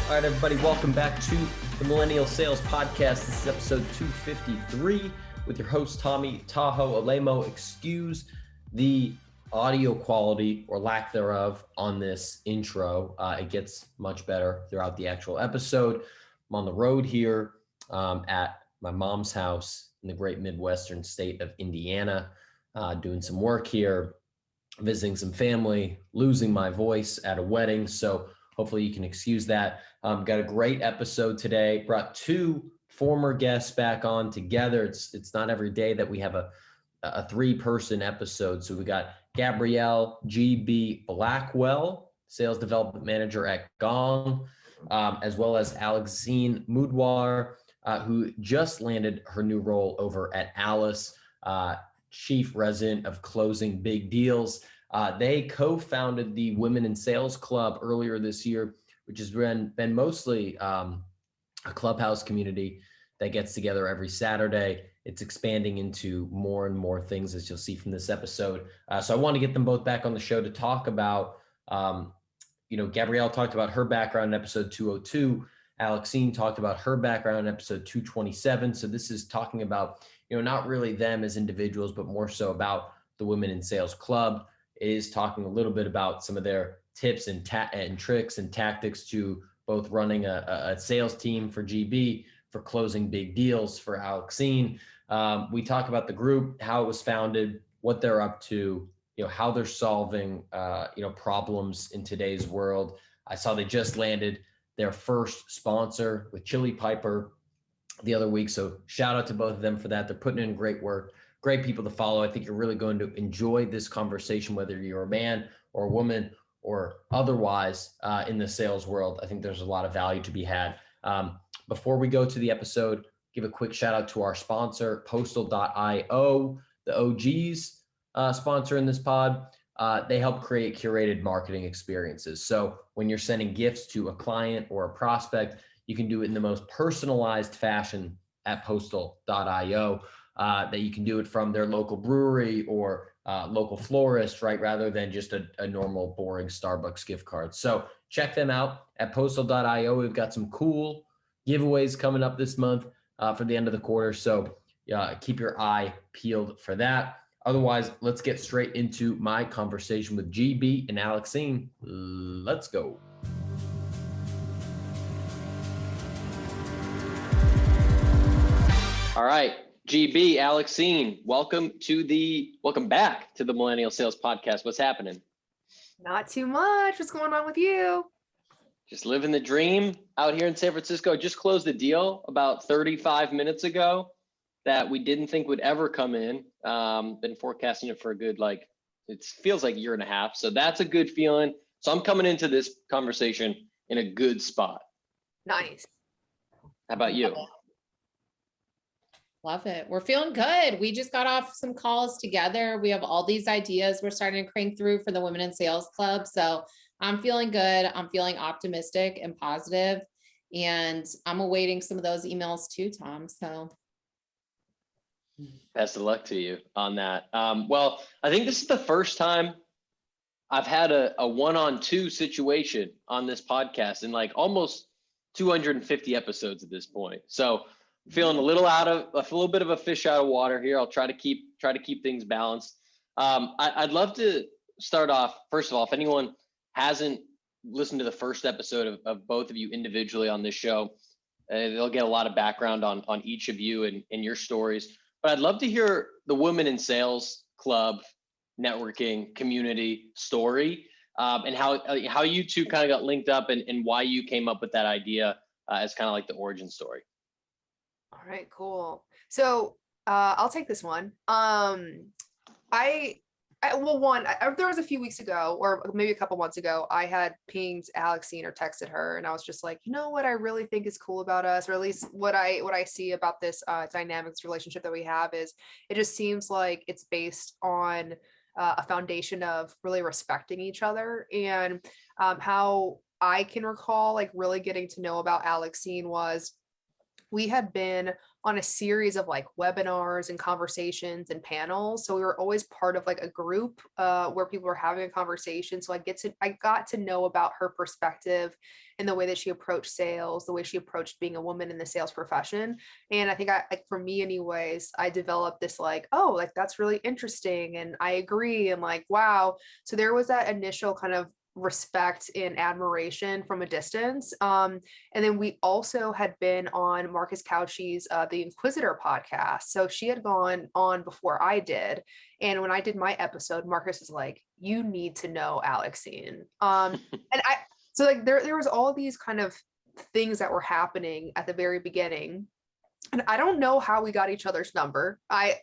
All right, everybody, welcome back to the Millennial Sales Podcast. This is episode 253 with your host, Tommy Tahoe Alemo. Excuse the audio quality or lack thereof on this intro. It gets much better throughout the actual episode. I'm on the road here at my mom's house in the great Midwestern state of Indiana, doing some work here, visiting some family, losing my voice at a wedding. So hopefully you can excuse that. Got a great episode today. Brought two former guests back on together. It's not every day that we have a three-person episode. So we got Gabrielle GB Blackwell, Sales Development Manager at Gong, as well as Alexine Mudawar, who just landed her new role over at Alice, Chief Resident of Closing Big Deals. They co-founded the Women in Sales Club earlier this year, which has been mostly a clubhouse community that gets together every Saturday. It's expanding into more and more things, as you'll see from this episode. So I want to get them both back on the show to talk about, Gabrielle talked about her background in episode 202. Alexine talked about her background in episode 227. So this is talking about, not really them as individuals, but more so about the Women in Sales Club. It is talking a little bit about some of their tips and tricks and tactics to both running a sales team for GB, for closing big deals for Alexine. We talk about the group, how it was founded, what they're up to, how they're solving, problems in today's world. I saw they just landed their first sponsor with Chili Piper the other week. So shout out to both of them for that. They're putting in great work. Great people to follow. I think you're really going to enjoy this conversation, whether you're a man or a woman or otherwise in the sales world. I think there's a lot of value to be had. Before we go to the episode, give a quick shout out to our sponsor, Postal.io, the OGs sponsor in this pod. They help create curated marketing experiences. So when you're sending gifts to a client or a prospect, you can do it in the most personalized fashion at Postal.io. That you can do it from their local brewery or local florist, right? Rather than just a normal boring Starbucks gift card. So check them out at Postal.io. We've got some cool giveaways coming up this month for the end of the quarter. So keep your eye peeled for that. Otherwise, let's get straight into my conversation with GB and Alexine. Let's go. All right. GB, Alexine, welcome back to the Millennial Sales Podcast. What's happening? Not too much. What's going on with you? Just living the dream out here in San Francisco. Just closed a deal about 35 minutes ago that we didn't think would ever come in. Been forecasting it for a good, it feels like a year and a half. So that's a good feeling. So I'm coming into this conversation in a good spot. Nice. How about you? Love it. We're feeling good. We just got off some calls together. We have all these ideas we're starting to crank through for the Women in Sales Club. So I'm feeling good. I'm feeling optimistic and positive, and I'm awaiting some of those emails too, Tom. So best of luck to you on that. Well, I think this is the first time I've had a one-on-two situation on this podcast in almost 250 episodes at this point. So feeling a little bit of a fish out of water here. I'll try to keep things balanced. I'd love to start off, first of all, if anyone hasn't listened to the first episode of both of you individually on this show, they'll get a lot of background on each of you and your stories. But I'd love to hear the Women in Sales Club networking community story, and how you two kind of got linked up and why you came up with that idea as kind of like the origin story. All right, cool. So I'll take this one. There was a few weeks ago, or maybe a couple months ago, I had pinged Alexine or texted her, and I was just like, what I really think is cool about us, or at least what I see about this dynamics relationship that we have is it just seems like it's based on a foundation of really respecting each other. And how I can recall really getting to know about Alexine was we had been on a series of like webinars and conversations and panels. So we were always part of like a group where people were having a conversation. So I got to know about her perspective and the way that she approached sales, the way she approached being a woman in the sales profession. And I think like for me anyways, I developed this like, oh, like that's really interesting. And I agree. And like, wow. So there was that initial kind of respect and admiration from a distance. And then we also had been on Marcus Cauchy's The Inquisitor podcast. So she had gone on before I did. And when I did my episode, Marcus was like, you need to know Alexine. So like there was all these kind of things that were happening at the very beginning. And I don't know how we got each other's number. I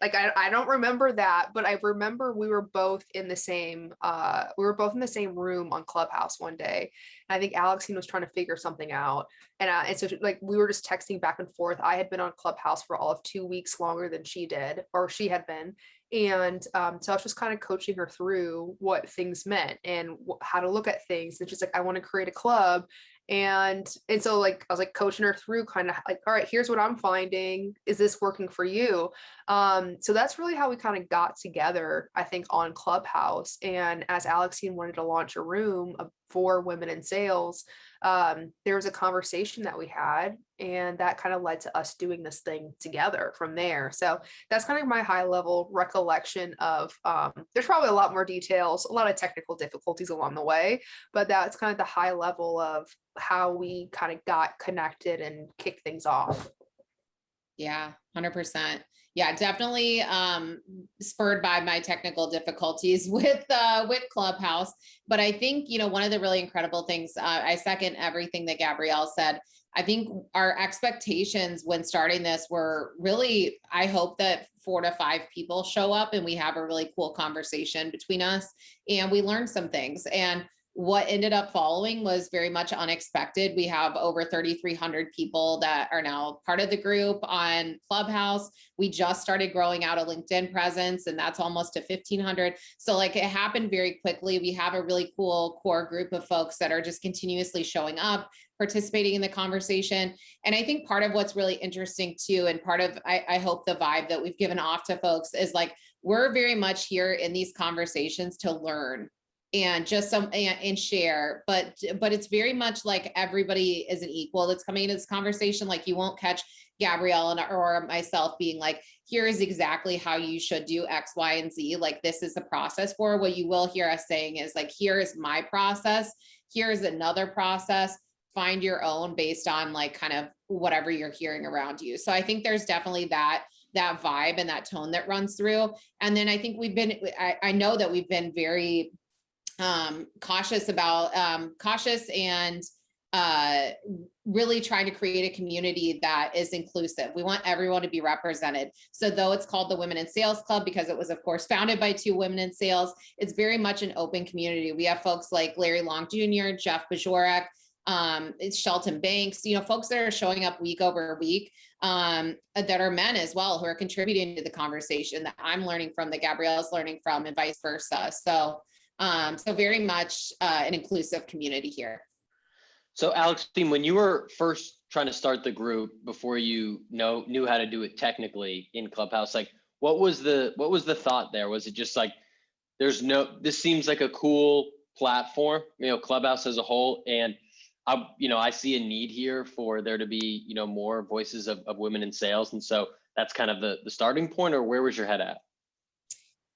don't remember that, but I remember we were both in the same room on Clubhouse one day. And I think Alexine was trying to figure something out. And so like we were just texting back and forth. I had been on Clubhouse for all of 2 weeks longer than she did, or she had been. And so I was just kind of coaching her through what things meant and how to look at things. And she's like, I want to create a club. And so like I was like coaching her through kind of like, all right, here's what I'm finding, is this working for you? So that's really how we kind of got together, I think, on Clubhouse. And as Alexine wanted to launch a room for women in sales, there was a conversation that we had, and that kind of led to us doing this thing together from there. So that's kind of my high level recollection of, there's probably a lot more details, a lot of technical difficulties along the way, but that's kind of the high level of how we kind of got connected and kicked things off. Yeah, 100%. Yeah, definitely spurred by my technical difficulties with Clubhouse. But I think, one of the really incredible things, I second everything that Gabrielle said. I think our expectations when starting this were really, I hope that 4 to 5 people show up and we have a really cool conversation between us and we learn some things. And what ended up following was very much unexpected. We have over 3,300 people that are now part of the group on Clubhouse. We just started growing out a LinkedIn presence, and that's almost to 1,500. So like it happened very quickly. We have a really cool core group of folks that are just continuously showing up, participating in the conversation. And I think part of what's really interesting too, and part of, I hope the vibe that we've given off to folks is like, we're very much here in these conversations to learn and just and share, but it's very much like everybody is an equal that's coming into this conversation. Like you won't catch Gabrielle or myself being like, here is exactly how you should do X, Y, and Z. Like this is the process for. What you will hear us saying is like, here is my process. Here is another process. Find your own based on like kind of whatever you're hearing around you. So I think there's definitely that vibe and that tone that runs through. And then I think I know that we've been very cautious and really trying to create a community that is inclusive. We want everyone to be represented. So though it's called the Women in Sales Club, because it was of course founded by 2 women in sales, it's very much an open community. We have folks like Larry Long Jr., Jeff Bajorek, it's Shelton Banks, folks that are showing up week over week, that are men as well, who are contributing to the conversation that I'm learning from, that Gabrielle's learning from, and vice versa. So very much an inclusive community here. So Alexine, when you were first trying to start the group, before you knew how to do it technically in Clubhouse, like what was the thought there? Was it just like, this seems like a cool platform, Clubhouse as a whole, and I see a need here for there to be, more voices of women in sales. And so that's kind of the starting point, or where was your head at?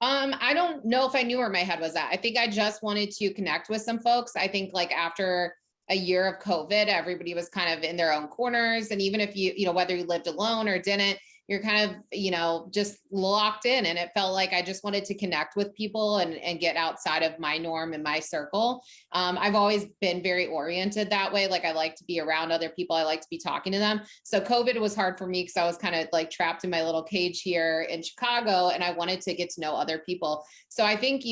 I don't know if I knew where my head was at. I think I just wanted to connect with some folks. I think like after a year of COVID, everybody was kind of in their own corners. And even if whether you lived alone or didn't, you're kind of, just locked in. And it felt like I just wanted to connect with people and get outside of my norm and my circle. I've always been very oriented that way. Like I like to be around other people. I like to be talking to them. So COVID was hard for me because I was kind of like trapped in my little cage here in Chicago, and I wanted to get to know other people. So I think,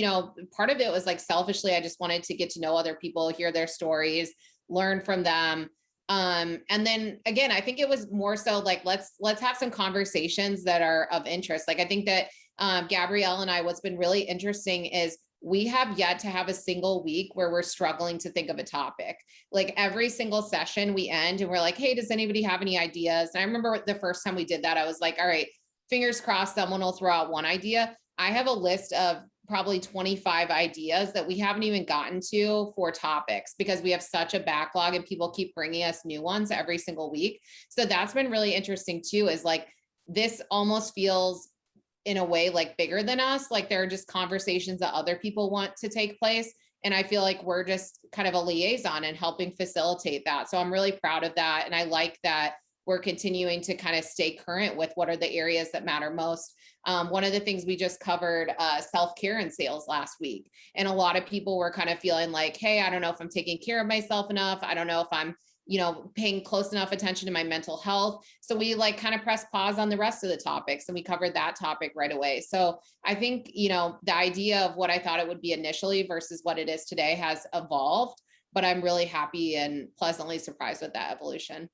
part of it was like selfishly, I just wanted to get to know other people, hear their stories, learn from them. And then again, I think it was more so like, let's have some conversations that are of interest. Like, I think that Gabrielle and I, what's been really interesting is we have yet to have a single week where we're struggling to think of a topic. Like every single session we end and we're like, hey, does anybody have any ideas? And I remember the first time we did that, I was like, all right, fingers crossed, someone will throw out one idea. I have a list of probably 25 ideas that we haven't even gotten to for topics because we have such a backlog and people keep bringing us new ones every single week. So that's been really interesting too, is like, this almost feels in a way like bigger than us. Like there are just conversations that other people want to take place. And I feel like we're just kind of a liaison and helping facilitate that. So I'm really proud of that. And I like that we're continuing to kind of stay current with what are the areas that matter most. One of the things we just covered, self-care in sales last week. And a lot of people were kind of feeling like, hey, I don't know if I'm taking care of myself enough. I don't know if I'm, paying close enough attention to my mental health. So we like kind of press pause on the rest of the topics and we covered that topic right away. So I think, the idea of what I thought it would be initially versus what it is today has evolved, but I'm really happy and pleasantly surprised with that evolution.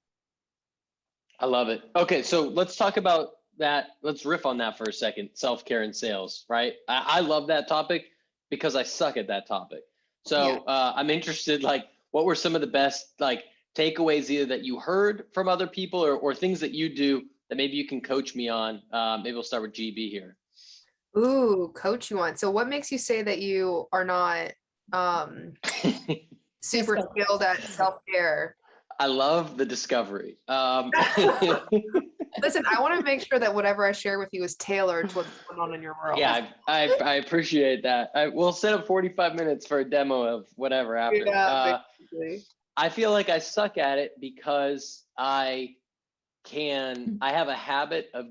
I love it. Okay, so let's talk about that. Let's riff on that for a second. Self-care in sales, right? I love that topic because I suck at that topic. So I'm interested, like, what were some of the best takeaways either that you heard from other people or things that you do that maybe you can coach me on? Maybe we'll start with GB here. Ooh, coach you on. So what makes you say that you are not super skilled at self-care? I love the discovery. Listen, I want to make sure that whatever I share with you is tailored to what's going on in your world. Yeah, I appreciate that. We'll set up 45 minutes for a demo of whatever after. Yeah, basically. I feel like I suck at it because I have a habit of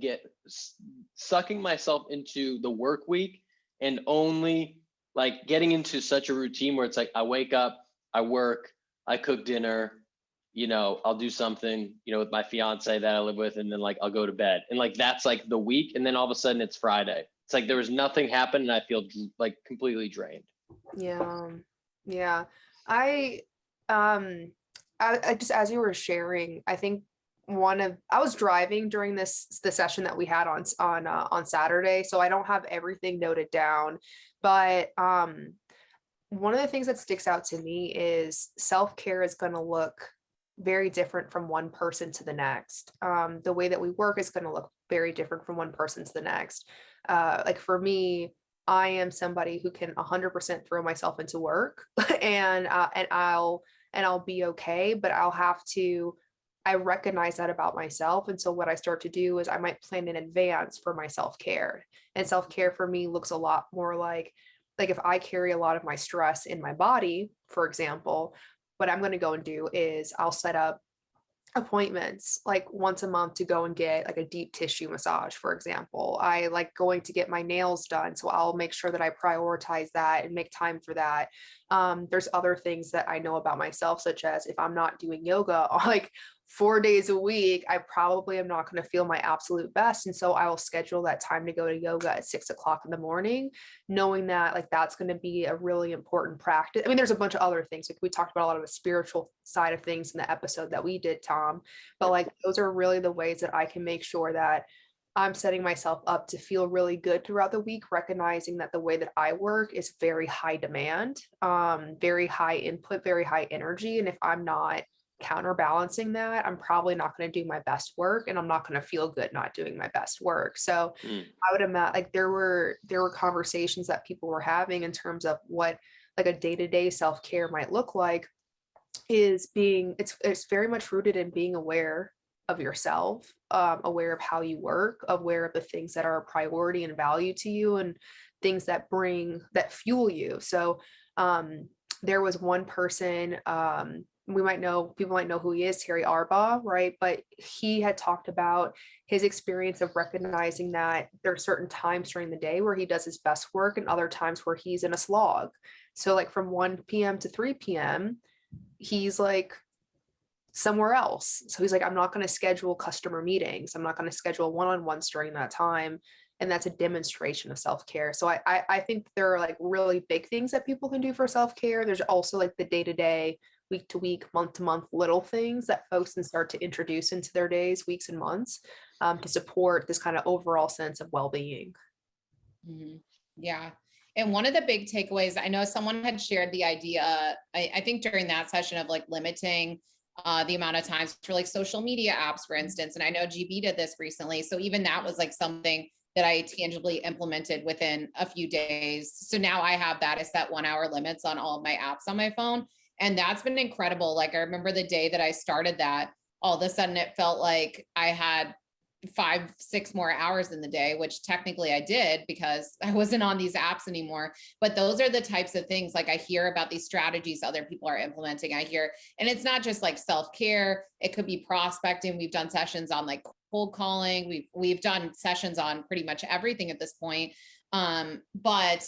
sucking myself into the work week and only like getting into such a routine where it's like, I wake up, I work, I cook dinner, I'll do something, with my fiance that I live with, and then like, I'll go to bed. And like, that's like the week. And then all of a sudden it's Friday. It's like, there was nothing happened and I feel like completely drained. Yeah. Yeah. I just, as you were sharing, I think I was driving during the session that we had on Saturday, so I don't have everything noted down, but one of the things that sticks out to me is self-care is going to look very different from one person to the next. The way that we work is going to look very different from one person to the next. Like for me, I am somebody who can 100% throw myself into work and I'll be okay, but I recognize that about myself. And so what I start to do is I might plan in advance for my self-care, and self-care for me looks a lot more like if I carry a lot of my stress in my body, for example, what I'm going to go and do is I'll set up appointments like once a month to go and get like a deep tissue massage, for example. I like going to get my nails done, so I'll make sure that I prioritize that and make time for that. There's other things that I know about myself, such as if I'm not doing yoga like 4 days a week, I probably am not going to feel my absolute best. And so I will schedule that time to go to yoga at 6:00 in the morning, knowing that like that's going to be a really important practice. I mean, there's a bunch of other things. Like we talked about a lot of the spiritual side of things in the episode that we did, Tom, but like those are really the ways that I can make sure that I'm setting myself up to feel really good throughout the week, recognizing that the way that I work is very high demand, very high input, very high energy. And if I'm not counterbalancing that, I'm probably not going to do my best work, and I'm not going to feel good not doing my best work. So I would imagine like there were conversations that people were having in terms of what like a day-to-day self-care might look like, is it's very much rooted in being aware of yourself, aware of how you work, aware of the things that are a priority and value to you, and things that fuel you. So there was one person, people might know who he is, Terry Arbaugh, right? But he had talked about his experience of recognizing that there are certain times during the day where he does his best work and other times where he's in a slog. So like from 1 p.m. to 3 p.m., he's like somewhere else. So he's like, I'm not going to schedule customer meetings. I'm not going to schedule one-on-ones during that time. And that's a demonstration of self-care. So I think there are like really big things that people can do for self-care. There's also like the day-to-day, week-to-week, month-to-month little things that folks can start to introduce into their days, weeks, and months to support this kind of overall sense of well-being. Mm-hmm. Yeah. And one of the big takeaways, I know someone had shared the idea, I think during that session, of like limiting the amount of times for like social media apps, for instance. And I know GB did this recently. So even that was like something that I tangibly implemented within a few days. So now I have that. I set 1 hour limits on all of my apps on my phone. And that's been incredible. Like I remember the day that I started that, all of a sudden it felt like I had 5-6 more hours in the day, which technically I did because I wasn't on these apps anymore. But those are the types of things, like I hear about these strategies other people are implementing. I hear, and it's not just like self-care, it could be prospecting. We've done sessions on like cold calling. We've done sessions on pretty much everything at this point. But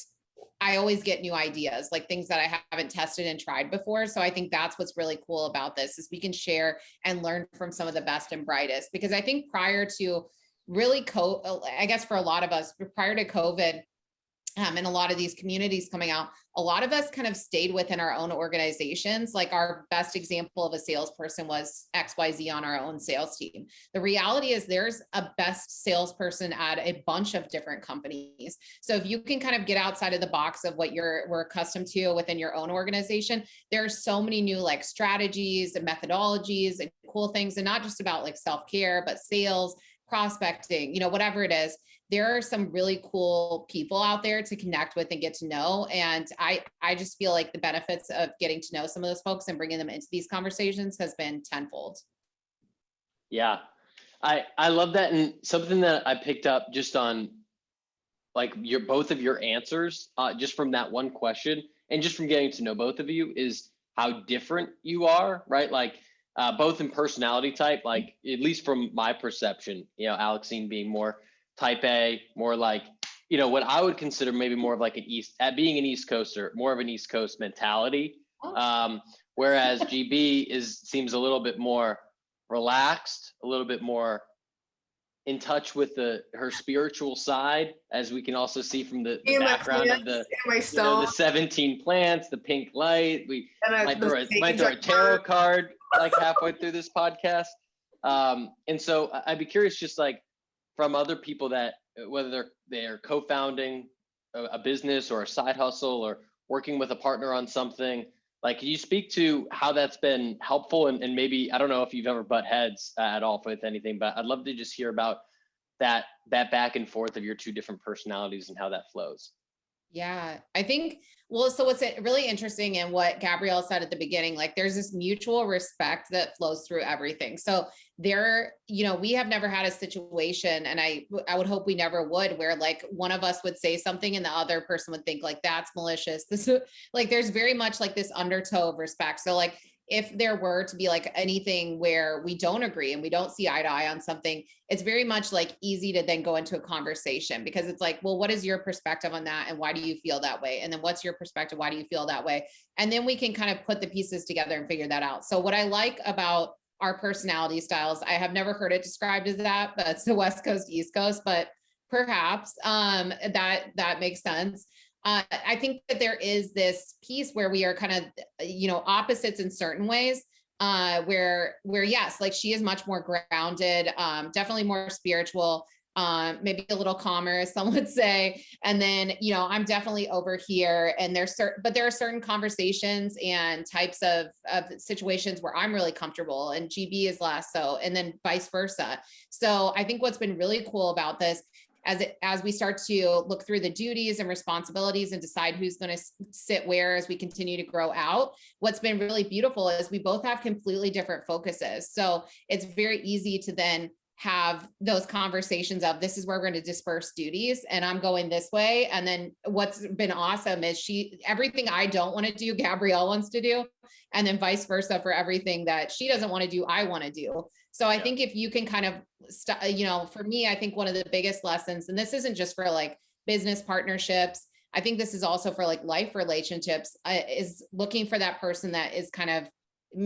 I always get new ideas, like things that I haven't tested and tried before. So I think that's what's really cool about this, is we can share and learn from some of the best and brightest. Because I think prior to really, I guess for a lot of us, prior to COVID, and a lot of these communities coming out, a lot of us kind of stayed within our own organizations. Like our best example of a salesperson was XYZ on our own sales team. The reality is there's a best salesperson at a bunch of different companies. So if you can kind of get outside of the box of what we're accustomed to within your own organization, there are so many new like strategies and methodologies and cool things, and not just about like self-care, but sales, prospecting, whatever it is. There are some really cool people out there to connect with and get to know. And I just feel like the benefits of getting to know some of those folks and bringing them into these conversations has been tenfold. Yeah, I love that. And something that I picked up just on like both of your answers, just from that one question and just from getting to know both of you, is how different you are, right? Like both in personality type, like at least from my perception, Alexine being more type A, more like, what I would consider maybe more of like being an East Coaster, more of an East Coast mentality. Whereas GB seems a little bit more relaxed, a little bit more in touch with her spiritual side, as we can also see from the background of the 17 plants, the pink light. We might throw a tarot card like halfway through this podcast. And so I'd be curious, just like from other people that whether they're co-founding a business or a side hustle or working with a partner on something, like, can you speak to how that's been helpful? And maybe, I don't know if you've ever butt heads at all with anything, but I'd love to just hear about that back and forth of your two different personalities and how that flows. Yeah, I think, so what's really interesting in what Gabrielle said at the beginning, like there's this mutual respect that flows through everything. So we have never had a situation, and I would hope we never would, where like one of us would say something and the other person would think like, that's malicious. Like, there's very much like this undertow of respect. So like, if there were to be like anything where we don't agree and we don't see eye to eye on something, it's very much like easy to then go into a conversation, because it's like, well, what is your perspective on that? And why do you feel that way? And then what's your perspective? Why do you feel that way? And then we can kind of put the pieces together and figure that out. So what I like about our personality styles, I have never heard it described as that, but it's the West Coast, East Coast, but perhaps that makes sense. I think that there is this piece where we are kind of, opposites in certain ways, where yes, like she is much more grounded, definitely more spiritual, maybe a little calmer, some would say. And then, I'm definitely over here, and but there are certain conversations and types of situations where I'm really comfortable and GB is less so, and then vice versa. So I think what's been really cool about this, as we start to look through the duties and responsibilities and decide who's going to sit where as we continue to grow out, what's been really beautiful is we both have completely different focuses. So it's very easy to then have those conversations of, this is where we're going to disperse duties and I'm going this way. And then what's been awesome is everything I don't want to do, Gabrielle wants to do. And then vice versa, for everything that she doesn't want to do, I want to do. So I think if you can kind of, for me, I think one of the biggest lessons, and this isn't just for like business partnerships, I think this is also for like life relationships, is looking for that person that is kind of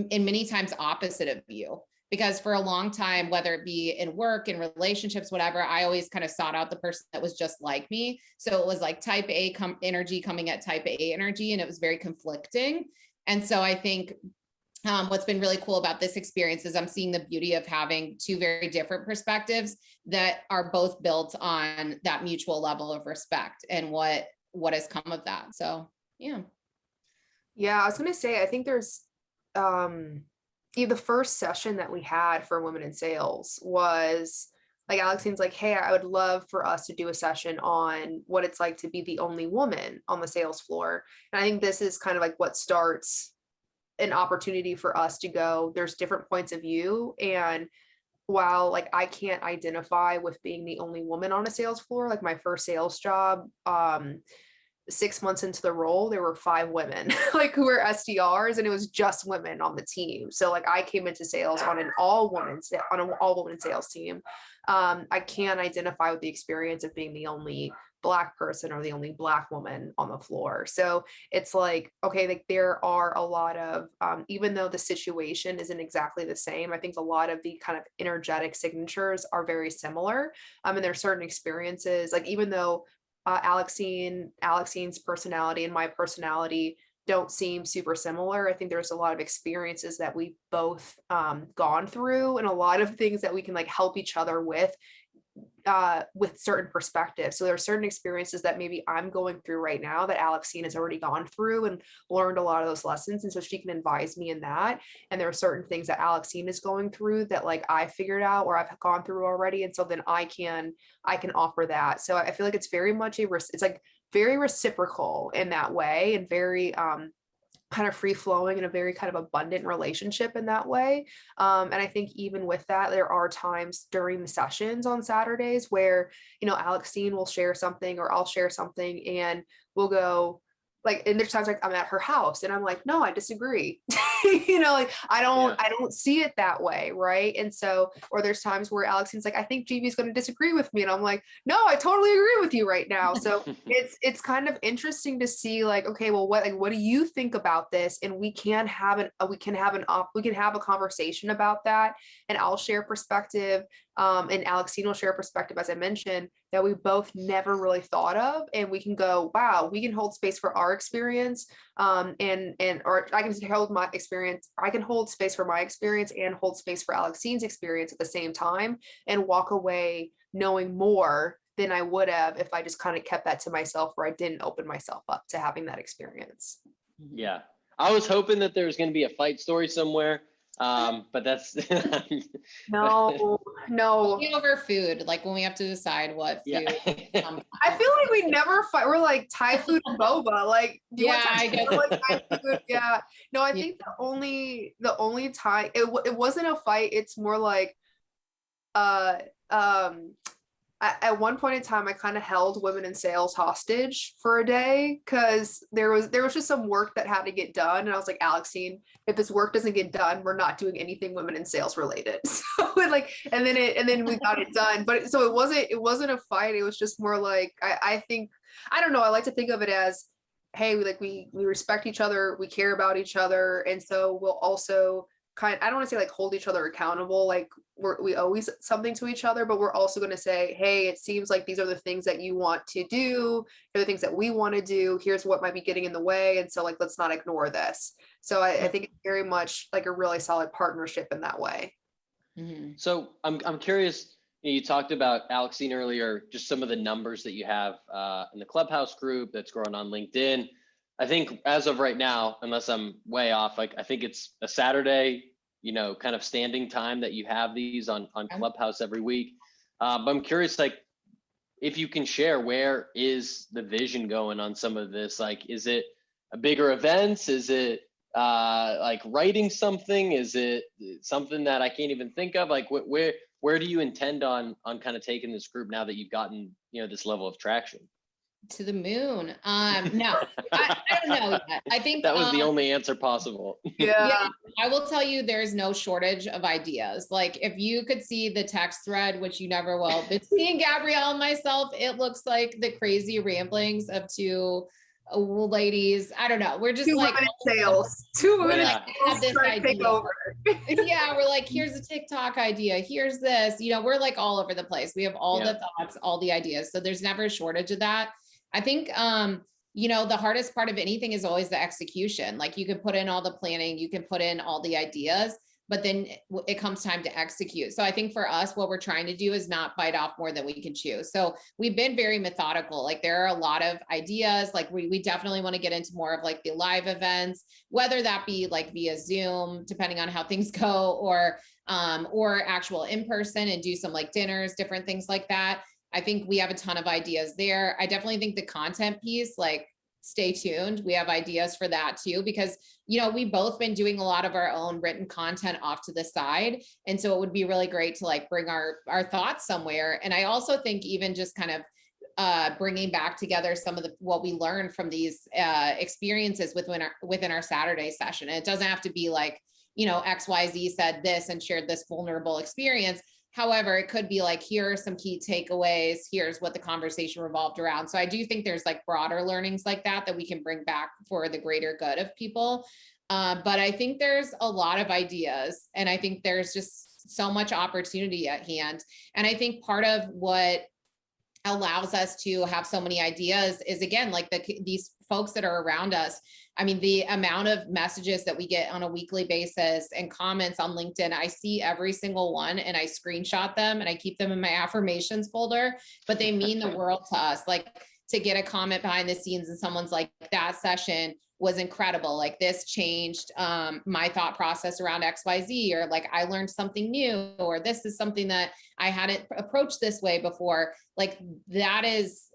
in many times opposite of you. Because for a long time, whether it be in work, in relationships, whatever, I always kind of sought out the person that was just like me. So it was like type A energy coming at type A energy, and it was very conflicting. And so I think what's been really cool about this experience is I'm seeing the beauty of having two very different perspectives that are both built on that mutual level of respect. And what what has come of that. So yeah. Yeah, I was gonna say, I think there's the first session that we had for women in sales was like, Alexine's like, hey, I would love for us to do a session on what it's like to be the only woman on the sales floor. And I think this is kind of like what starts an opportunity for us to go, there's different points of view. And while like I can't identify with being the only woman on a sales floor, like my first sales job, 6 months into the role, there were 5 women like who were SDRs, and it was just women on the team. So like I came into sales on an all woman sales team. I can't identify with the experience of being the only Black person or the only Black woman on the floor. So it's like, okay, like there are a lot of, even though the situation isn't exactly the same, I think a lot of the kind of energetic signatures are very similar. And there are certain experiences, like even though Alexine's personality and my personality don't seem super similar, I think there's a lot of experiences that we've both gone through, and a lot of things that we can like help each other with certain perspectives. So there are certain experiences that maybe I'm going through right now that Alexine has already gone through and learned a lot of those lessons. And so she can advise me in that. And there are certain things that Alexine is going through that like I figured out or I've gone through already. And so then I can offer that. So I feel like it's very much it's like very reciprocal in that way, and very kind of free flowing in a very kind of abundant relationship in that way. And I think even with that, there are times during the sessions on Saturdays where, Alexine will share something or I'll share something, and we'll go like, and there's times like I'm at her house and I'm like, no, I disagree. Like I don't see it that way. Right. And so, or there's times where Alexine's like, I think Jamie's going to disagree with me. And I'm like, no, I totally agree with you right now. So it's kind of interesting to see like, okay, well, what do you think about this? And we can have a conversation about that. And I'll share perspective. And Alexine will share a perspective, as I mentioned, that we both never really thought of. And we can go, wow, we can hold space for our experience. Or I can hold my experience. I can hold space for my experience and hold space for Alexine's experience at the same time, and walk away knowing more than I would have if I just kind of kept that to myself, or I didn't open myself up to having that experience. Yeah. I was hoping that there was going to be a fight story somewhere. But that's no. Over food, like when we have to decide what food. Yeah. I feel like we never fight. We're like Thai food and boba. Like, do you want I guess. like Thai food? Yeah. No, I think the only time it wasn't a fight. It's more like, at one point in time, I kind of held women in sales hostage for a day because there was just some work that had to get done, and I was like, Alexine, if this work doesn't get done, we're not doing anything women in sales related. So like, and then we got it done. But so it wasn't a fight. It was just more like I think, I don't know. I like to think of it as, hey, we respect each other, we care about each other, and so we'll also I don't want to say like hold each other accountable, like we always something to each other, but we're also going to say, hey, it seems like these are the things that you want to do, they're the things that we want to do, here's what might be getting in the way, and so like let's not ignore this. So I think it's very much like a really solid partnership in that way. Mm-hmm. So I'm curious, you talked about Alexine earlier, just some of the numbers that you have in the Clubhouse group that's growing on LinkedIn. I think as of right now, unless I'm way off, like I think it's a Saturday, kind of standing time that you have these on Clubhouse every week. But I'm curious, like, if you can share, where is the vision going on some of this? Like, is it a bigger events? Is it like writing something? Is it something that I can't even think of? Like, where do you intend on kind of taking this group now that you've gotten, this level of traction? To the moon. No, I don't know yet. I think that was the only answer possible. Yeah. I will tell you, there's no shortage of ideas. Like if you could see the text thread, which you never will, but seeing Gabrielle and myself, it looks like the crazy ramblings of two ladies. I don't know. We're just like sales. Two women have this idea. Yeah, we're like, here's a TikTok idea. Here's this. We're like all over the place. We have all the thoughts, all the ideas. So there's never a shortage of that. I think, the hardest part of anything is always the execution. Like you can put in all the planning, you can put in all the ideas, but then it comes time to execute. So I think for us, what we're trying to do is not bite off more than we can chew. So we've been very methodical. Like there are a lot of ideas, like we definitely want to get into more of like the live events, whether that be like via Zoom, depending on how things go, or actual in person and do some like dinners, different things like that. I think we have a ton of ideas there. I definitely think the content piece, like stay tuned. We have ideas for that too, because, you know, we've both been doing a lot of our own written content off to the side. And so it would be really great to like bring our thoughts somewhere. And I also think even just kind of bringing back together some of what we learned from these experiences within our Saturday session. And it doesn't have to be like, you know, XYZ said this and shared this vulnerable experience. However, it could be like, here are some key takeaways. Here's what the conversation revolved around. So I do think there's like broader learnings like that we can bring back for the greater good of people. But I think there's a lot of ideas, and I think there's just so much opportunity at hand. And I think part of what allows us to have so many ideas is, again, like these folks that are around us. I mean, the amount of messages that we get on a weekly basis and comments on LinkedIn, I see every single one and I screenshot them and I keep them in my affirmations folder, but they mean the world to us. Like to get a comment behind the scenes and someone's like, that session was incredible. Like this changed my thought process around XYZ, or like I learned something new, or this is something that I hadn't approached this way before. Like that is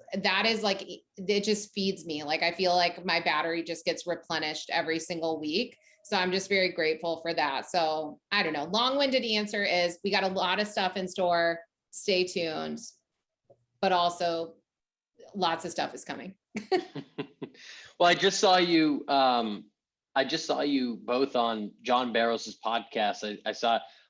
like, it just feeds me. Like I feel like my battery just gets replenished every single week. So I'm just very grateful for that. So I don't know, long-winded answer is we got a lot of stuff in store. Stay tuned, but also lots of stuff is coming. Well, I just saw you both on John Barros's podcast.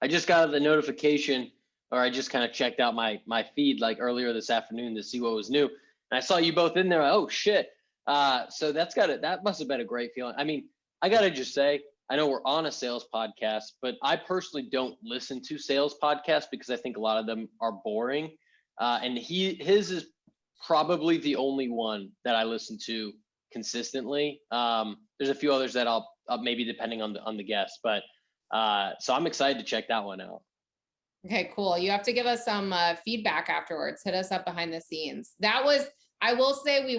I just got the notification, or I just kind of checked out my feed like earlier this afternoon to see what was new. And I saw you both in there. Oh shit. So that must have been a great feeling. I mean, I got to just say, I know we're on a sales podcast, but I personally don't listen to sales podcasts because I think a lot of them are boring. And his is probably the only one that I listen to consistently. There's a few others that I'll maybe depending on the guest, but so I'm excited to check that one out. Okay, cool. You have to give us some feedback afterwards. Hit us up behind the scenes. I will say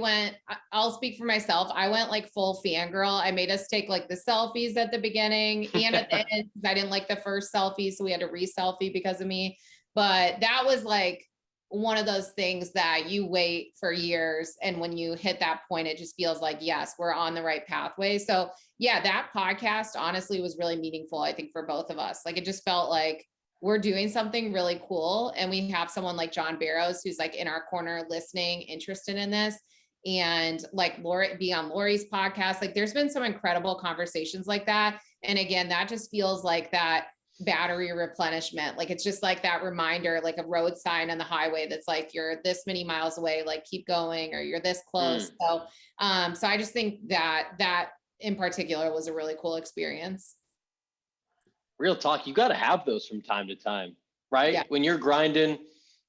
I'll speak for myself. I went like full fangirl. I made us take like the selfies at the beginning and at the end, because I didn't like the first selfie. So we had to re-selfie because of me. But that was like one of those things that you wait for years. And when you hit that point, it just feels like, yes, we're on the right pathway. So yeah, that podcast honestly was really meaningful, I think, for both of us. Like it just felt like we're doing something really cool. And we have someone like John Barrows, who's like in our corner listening, interested in this. And like be on Lori's podcast. Like there's been some incredible conversations like that. And again, that just feels like that battery replenishment. Like it's just like that reminder, like a road sign on the highway that's like, you're this many miles away, like keep going, or you're this close. So I just think that in particular was a really cool experience. Real talk, you got to have those from time to time, right? Yeah. When you're grinding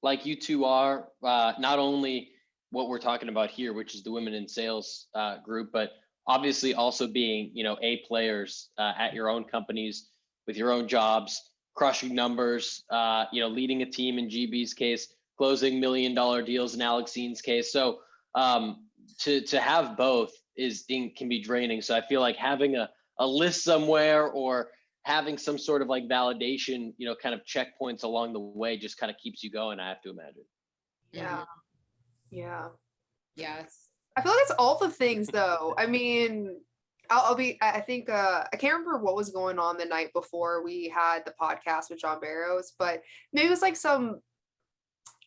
like you two are, not only what we're talking about here, which is the Women in Sales group, but obviously also being, A players at your own companies with your own jobs, crushing numbers, leading a team in GB's case, closing $1 million deals in Alexine's case. So to have both can be draining. So I feel like having a list somewhere or having some sort of like validation, kind of checkpoints along the way just kind of keeps you going, I have to imagine. Yeah. Yeah. Yes. I feel like it's all the things though. I mean, I think, I can't remember what was going on the night before we had the podcast with John Barrows, but maybe it was like some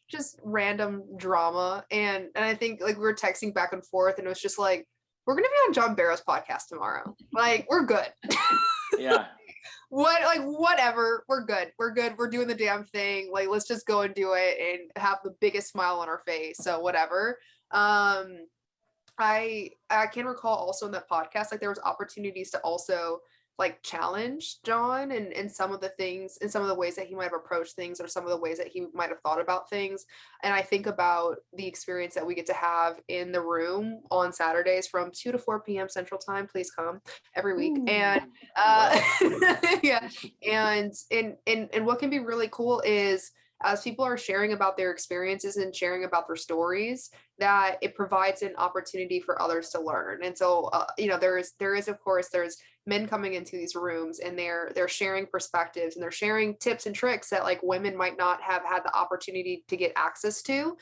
just random drama. And I think like we were texting back and forth and it was just like, we're going to be on John Barrows' podcast tomorrow. Like, we're good. Yeah. Whatever. We're good. We're doing the damn thing. Like, let's just go and do it and have the biggest smile on our face. So whatever. I can recall also in that podcast, like there was opportunities to also like challenge John and some of the things and some of the ways that he might have approached things or some of the ways that he might have thought about things. And I think about the experience that we get to have in the room on Saturdays from 2 to 4 p.m. Central Time. Please come every week. Ooh. And yeah. And what can be really cool is as people are sharing about their experiences and sharing about their stories, that it provides an opportunity for others to learn. And so, there is, of course, there's men coming into these rooms and they're sharing perspectives and they're sharing tips and tricks that like women might not have had the opportunity to get access to,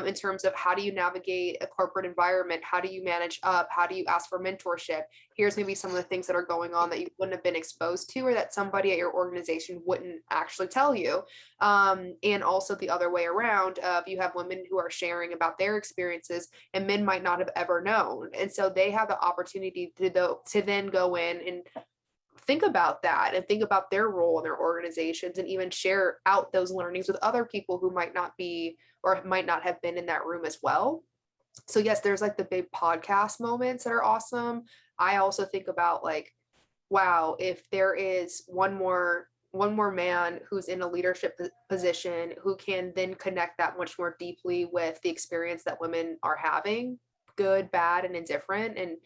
in terms of how do you navigate a corporate environment? How do you manage up? How do you ask for mentorship? Here's maybe some of the things that are going on that you wouldn't have been exposed to, or that somebody at your organization wouldn't actually tell you. And also the other way around, you have women who are sharing about their experiences and men might not have ever known. And so they have the opportunity to then go in and think about that and think about their role in their organizations and even share out those learnings with other people who might not be or might not have been in that room as well. So yes, there's like the big podcast moments that are awesome. I also think about like, wow, if there is one more man who's in a leadership position who can then connect that much more deeply with the experience that women are having, good, bad, and indifferent, and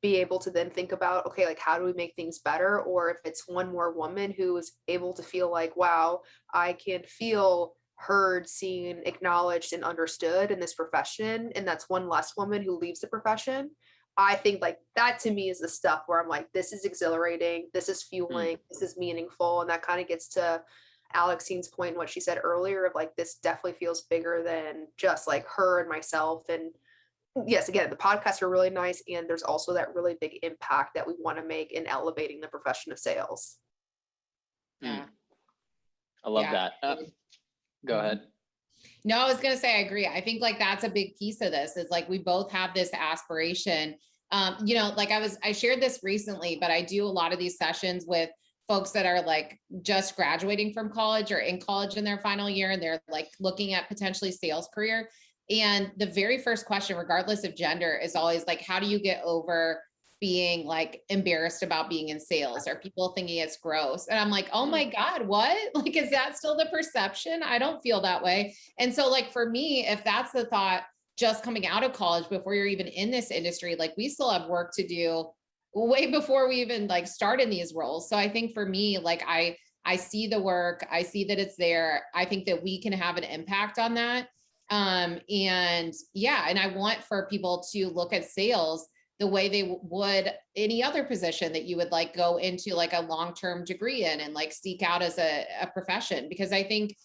be able to then think about, okay, like how do we make things better? Or if it's one more woman who is able to feel like, wow, I can feel heard, seen, acknowledged, and understood in this profession, and that's one less woman who leaves the profession. I think like that to me is the stuff where I'm like, this is exhilarating, this is fueling, this is meaningful. And that kind of gets to Alexine's point and what she said earlier of like, this definitely feels bigger than just like her and myself. And yes, again, the podcasts are really nice. And there's also that really big impact that we want to make in elevating the profession of sales. Yeah. I love that. Go ahead. No, I was going to say, I agree. I think like that's a big piece of this is like, we both have this aspiration. Like I shared this recently, but I do a lot of these sessions with folks that are like just graduating from college or in college in their final year. And they're like looking at potentially sales career. And the very first question, regardless of gender, is always like, how do you get over being like embarrassed about being in sales, or people thinking it's gross? And I'm like, oh my God, what? Like, is that still the perception? I don't feel that way. And so like, for me, if that's the thought just coming out of college before you're even in this industry, like we still have work to do way before we even like start in these roles. So I think for me, like I see the work, I see that it's there. I think that we can have an impact on that. And I want for people to look at sales the way they would any other position that you would like go into like a long-term degree in and like seek out as a profession, because I think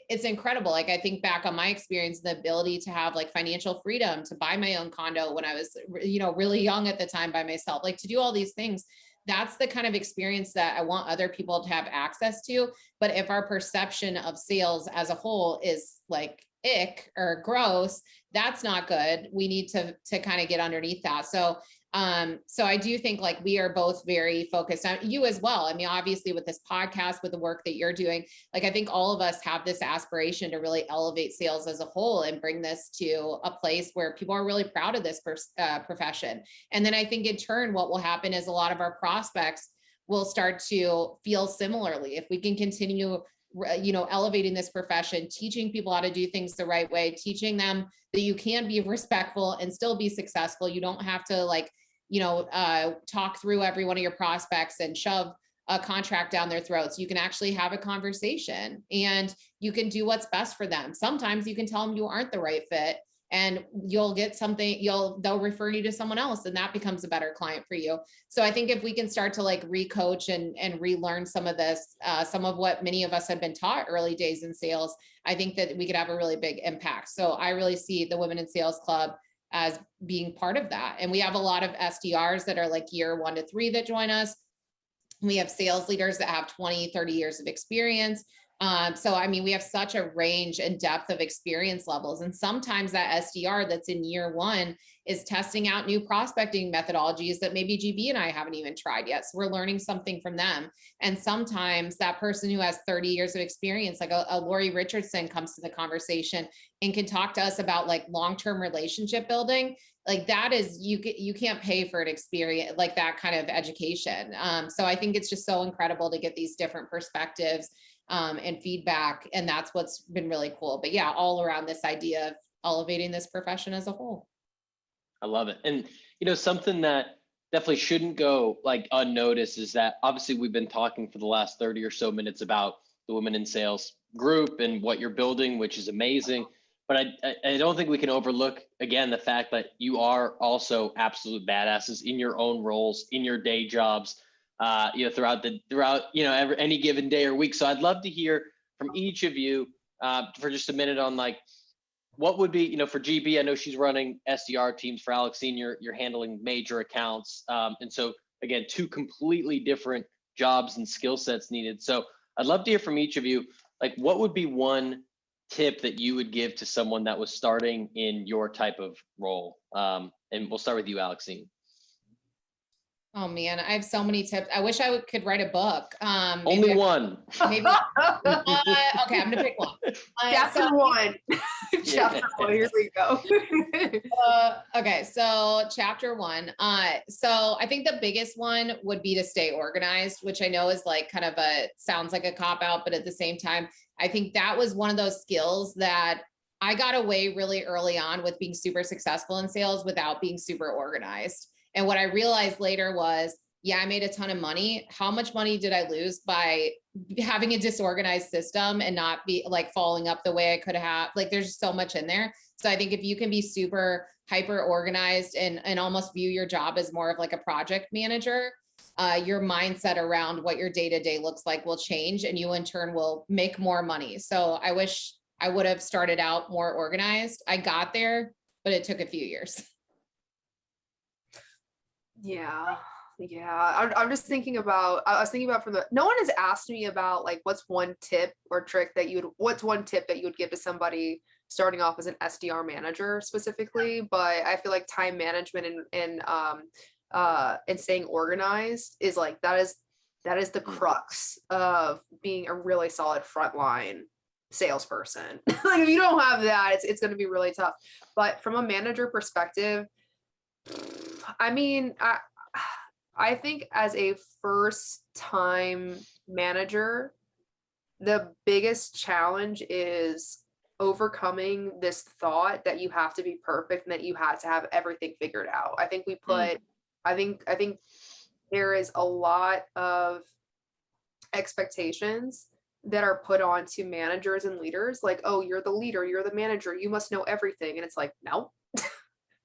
it's incredible. Like I think back on my experience, the ability to have like financial freedom to buy my own condo when I was, really young at the time by myself, like to do all these things. That's the kind of experience that I want other people to have access to. But if our perception of sales as a whole is like ick or gross, that's not good. We need to kind of get underneath that. So I do think like we are both very focused on you as well. I mean, obviously with this podcast, with the work that you're doing, like I think all of us have this aspiration to really elevate sales as a whole and bring this to a place where people are really proud of this profession. And then I think in turn, what will happen is a lot of our prospects will start to feel similarly. If we can continue elevating this profession, teaching people how to do things the right way, teaching them that you can be respectful and still be successful. You don't have to talk through every one of your prospects and shove a contract down their throats. You can actually have a conversation and you can do what's best for them. Sometimes you can tell them you aren't the right fit and you'll get something, they'll refer you to someone else and that becomes a better client for you. So I think if we can start to like recoach and relearn some of this, some of what many of us had been taught early days in sales, I think that we could have a really big impact. So I really see the Women in Sales Club as being part of that. And we have a lot of SDRs that are like year 1 to 3 that join us. We have sales leaders that have 20, 30 years of experience. So, I mean, we have such a range and depth of experience levels. And sometimes that SDR that's in year one is testing out new prospecting methodologies that maybe GB and I haven't even tried yet. So we're learning something from them. And sometimes that person who has 30 years of experience, like a Lori Richardson, comes to the conversation and can talk to us about like long-term relationship building. Like that is, you can't pay for an experience like that kind of education. So I think it's just so incredible to get these different perspectives and feedback. And that's what's been really cool. But yeah, all around this idea of elevating this profession as a whole. I love it. And, something that definitely shouldn't go like unnoticed is that obviously we've been talking for the last 30 or so minutes about the Women in Sales group and what you're building, which is amazing. But I don't think we can overlook, again, the fact that you are also absolute badasses in your own roles, in your day jobs, throughout any given day or week. So I'd love to hear from each of you for just a minute on like, what would be, for GB, I know she's running SDR teams. For Alexine, you're handling major accounts. And so again, two completely different jobs and skill sets needed. So I'd love to hear from each of you, like what would be one tip that you would give to someone that was starting in your type of role? And we'll start with you, Alexine. Oh man, I have so many tips. I wish I could write a book. Only one. Maybe. Okay, I'm gonna pick one. Chapter one. Chapter one. Here we go. Okay, so chapter one. So I think the biggest one would be to stay organized, which I know is like kind of sounds like a cop out, but at the same time, I think that was one of those skills that I got away really early on with being super successful in sales without being super organized. And what I realized later was, yeah, I made a ton of money. How much money did I lose by having a disorganized system and not be like following up the way I could have? Like, there's so much in there. So I think if you can be super hyper organized and almost view your job as more of like a project manager, your mindset around what your day-to-day looks like will change, and you in turn will make more money. So I wish I would have started out more organized. I got there, but it took a few years. Yeah. I'm just thinking about, I was thinking about no one has asked me about like, what's one tip or trick that what's one tip that you would give to somebody starting off as an SDR manager specifically, but I feel like time management and staying organized is like, that is the crux of being a really solid frontline salesperson. Like if you don't have that, it's going to be really tough. But from a manager perspective, I mean, I think as a first time manager, the biggest challenge is overcoming this thought that you have to be perfect and that you had to have everything figured out. I think I think there is a lot of expectations that are put on to managers and leaders. Like, oh, you're the leader, you're the manager, you must know everything. And it's like, no.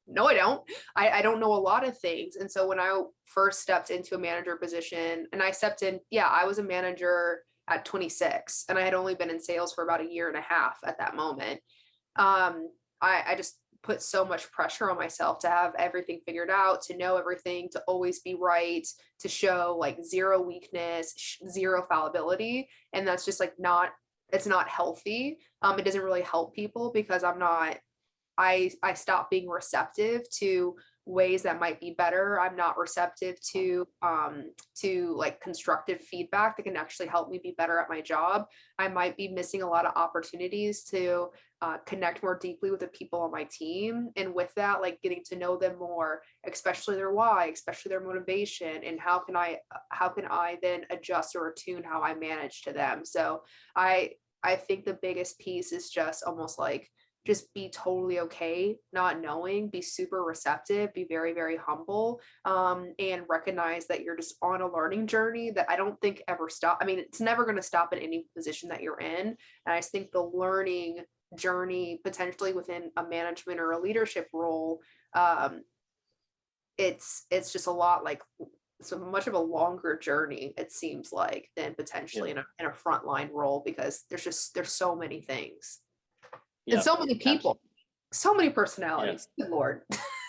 No, I don't. I don't know a lot of things. And so when I first stepped into a manager position, and I stepped in, I was a manager at 26, and I had only been in sales for about a year and a half at that moment. I just put so much pressure on myself to have everything figured out, to know everything, to always be right, to show like zero weakness, zero fallibility. And that's just like it's not healthy. It doesn't really help people because I stopped being receptive to ways that might be better. I'm not receptive to like constructive feedback that can actually help me be better at my job. I might be missing a lot of opportunities to connect more deeply with the people on my team. And with that, like getting to know them more, especially their why, especially their motivation, and how can I then adjust or attune how I manage to them. So I think the biggest piece is just almost like, just be totally okay not knowing, be super receptive, be very, very humble, and recognize that you're just on a learning journey that I don't think ever stop. I mean, it's never going to stop in any position that you're in. And I just think the learning journey potentially within a management or a leadership role, it's just a lot like so much of a longer journey, it seems like, than potentially in a frontline role, because there's so many things. And so many people, so many personalities. Good Lord.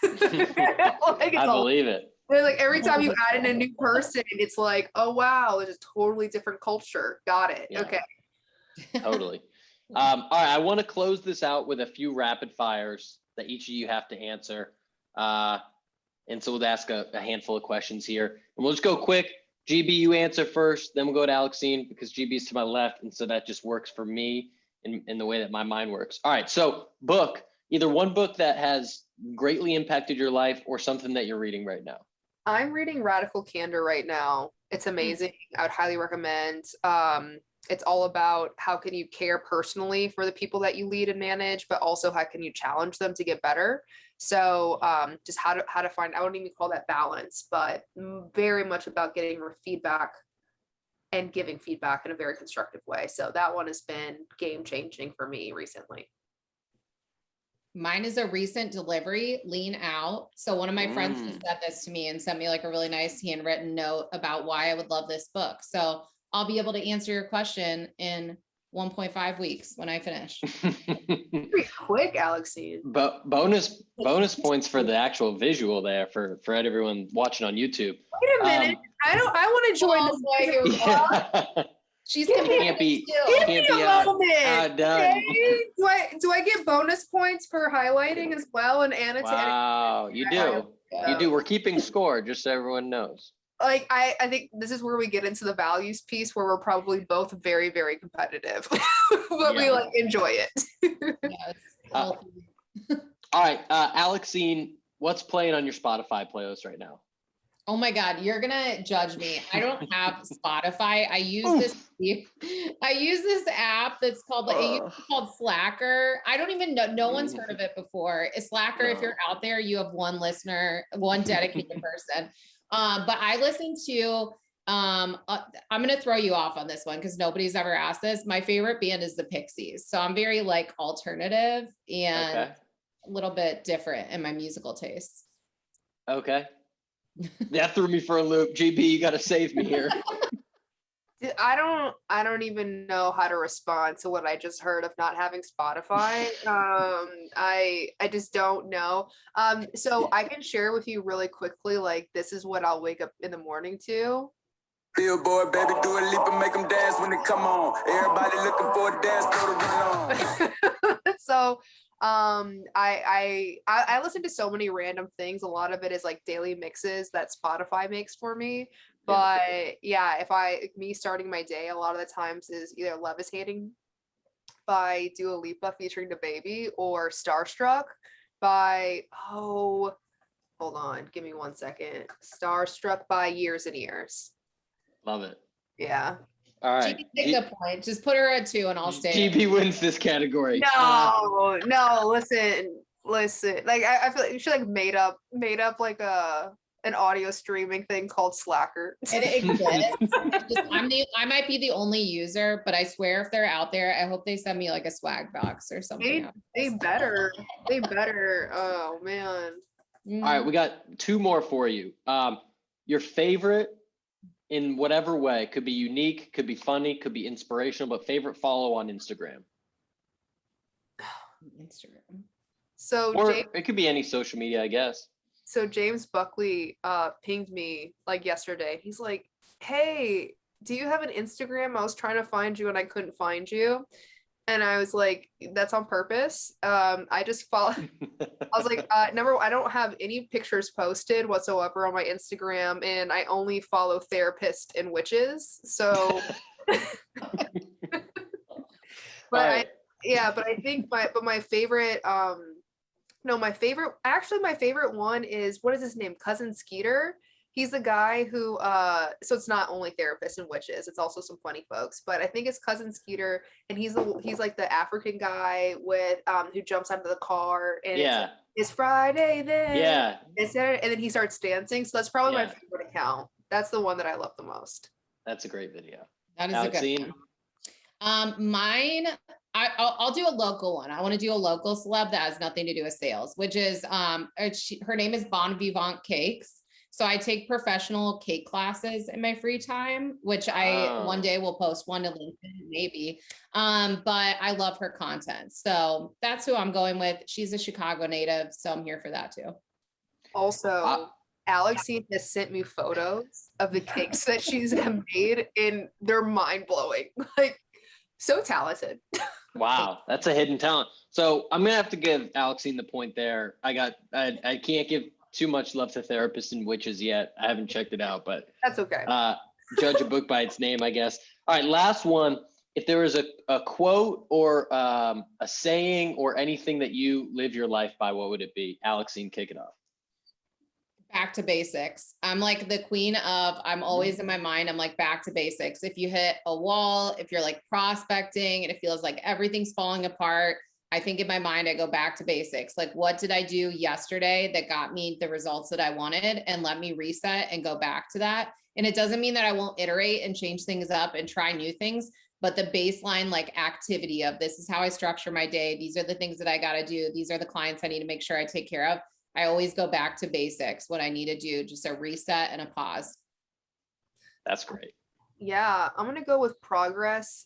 I believe it. Like every time you add in a new person, it's like, oh wow, there's a totally different culture. Got it. Yeah. Okay. Totally. All right, I want to close this out with a few rapid fires that each of you have to answer. And so we'll ask a handful of questions here. And we'll just go quick. GB, you answer first, then we'll go to Alexine because GB is to my left. And so that just works for me in the way that my mind works. All right, so book, either one book that has greatly impacted your life or something that you're reading right now. I'm reading Radical Candor right now. It's amazing. I would highly recommend. It's all about how can you care personally for the people that you lead and manage, but also how can you challenge them to get better. So just how to find, I wouldn't even call that balance, but very much about getting feedback and giving feedback in a very constructive way. So that one has been game changing for me recently. Mine is a recent delivery, Lean Out. So one of my friends just said this to me and sent me like a really nice handwritten note about why I would love this book. So I'll be able to answer your question in 1.5 weeks when I finish. Pretty quick, Alexine. But bonus points for the actual visual there for everyone watching on YouTube. Wait a minute. I want to join this way here. Yeah. She's Give gonna me- be be Give me a moment. outdone. Okay? Do I get bonus points for highlighting as well and annotating? Wow, you do. You do. We're keeping score, just so everyone knows. Like I think this is where we get into the values piece where we're probably both very, very competitive, but we like enjoy it. Yes. All right, Alexine, what's playing on your Spotify playlist right now? Oh my God, you're gonna judge me. I don't have Spotify. I use this app that's called called Slacker. I don't even know. No one's heard of it before. It's Slacker. If you're out there, you have one listener, one dedicated person. But I listen to, I'm going to throw you off on this one because nobody's ever asked this. My favorite band is the Pixies. So I'm very like alternative and a little bit different in my musical tastes. Okay. That threw me for a loop. GB, you got to save me here. I don't even know how to respond to what I just heard of not having Spotify. I just don't know. So I can share with you really quickly, like this is what I'll wake up in the morning to. Billboard, baby, do a leap and make them dance when they come on. Everybody looking for a dance, throw the run on. So I listen to so many random things. A lot of it is like daily mixes that Spotify makes for me. But yeah, me starting my day a lot of the times is either Levitating by Dua Lipa featuring DaBaby or Starstruck by, hold on, give me 1 second. Starstruck by Years and Years. Love it. Yeah. All right. GB, take the point. Just put her at 2 and I'll stay. GB wins this category. No, listen. Like I feel like you should like made up like an audio streaming thing called Slacker. It exists. I might be the only user, but I swear if they're out there, I hope they send me like a swag box or something. They better. Oh man. All right, we got 2 more for you. Your favorite in whatever way, could be unique, could be funny, could be inspirational, but favorite follow on Instagram. Instagram. So or it could be any social media, I guess. So James Buckley pinged me like yesterday. He's like, "Hey, do you have an Instagram? I was trying to find you and I couldn't find you." And I was like, "That's on purpose." I just follow. I was like, I don't have any pictures posted whatsoever on my Instagram, and I only follow therapists and witches. So, but I think my favorite, my favorite one is, what is his name? Cousin Skeeter. He's the guy who, so it's not only therapists and witches, it's also some funny folks, but I think it's Cousin Skeeter, and he's like the African guy with, who jumps out of the car and it's Friday then. Yeah. It's Saturday, and then he starts dancing. So that's probably my favorite account. That's the one that I love the most. That's a great video. That is Alexine? A good one. Mine, I'll do a local one. I want to do a local celeb that has nothing to do with sales, which is, her name is Bon Vivant Cakes. So I take professional cake classes in my free time, which I one day will post one to LinkedIn, maybe. But I love her content. So that's who I'm going with. She's a Chicago native, so I'm here for that too. Also, Alexine has sent me photos of the cakes that she's made, and they're mind blowing. Like So talented. Wow, that's a hidden talent. So I'm gonna have to give Alexine the point there. I can't give too much love to therapists and witches yet. I haven't checked it out, but That's okay. Judge a book by its name, I guess. All right, last one. If there was a quote or a saying or anything that you live your life by, what would it be? Alexine, kick it off. Back to basics. I'm like the queen of, I'm always in my mind, I'm like back to basics. If you hit a wall, if you're like prospecting and it feels like everything's falling apart, I think in my mind, I go back to basics. Like, what did I do yesterday that got me the results that I wanted? And let me reset and go back to that. And it doesn't mean that I won't iterate and change things up and try new things, but the baseline like activity of this is how I structure my day. These are the things that I got to do. These are the clients I need to make sure I take care of. I always go back to basics, what I need to do, just a reset and a pause. That's great. Yeah, I'm gonna go with progress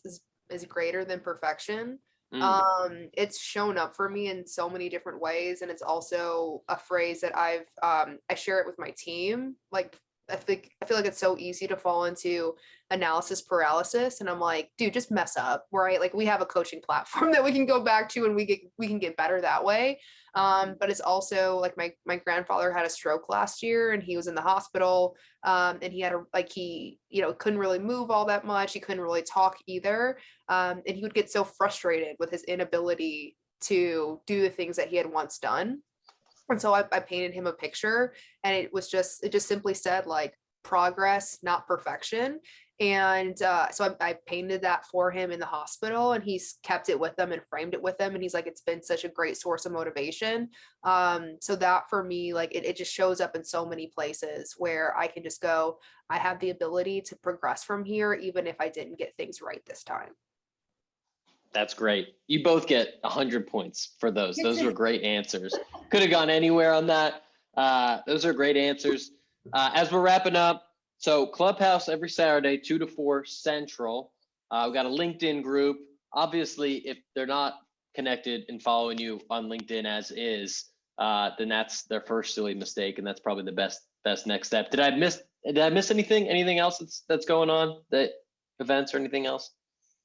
is greater than perfection. It's shown up for me in so many different ways, and it's also a phrase that I share it with my team. Like I feel like it's so easy to fall into analysis paralysis, and I'm like, dude, just mess up, right? Like we have a coaching platform that we can go back to, and we can get better that way. But it's also like my grandfather had a stroke last year, and he was in the hospital, and he had he couldn't really move all that much. He couldn't really talk either, and he would get so frustrated with his inability to do the things that he had once done. And so I painted him a picture, and it just simply said like progress, not perfection. And so I painted that for him in the hospital, and he's kept it with them and framed it with them. And he's like, it's been such a great source of motivation. So that for me, like it just shows up in so many places where I can just go, I have the ability to progress from here, even if I didn't get things right this time. That's great. You both get 100 points for those. Those were great answers. Could have gone anywhere on that. Those are great answers. As we're wrapping up, so Clubhouse every Saturday, 2 to 4 Central. We've got a LinkedIn group. Obviously, if they're not connected and following you on LinkedIn as is, then that's their first silly mistake, and that's probably the best next step. Did I miss anything? Anything else that's going on? That events or anything else?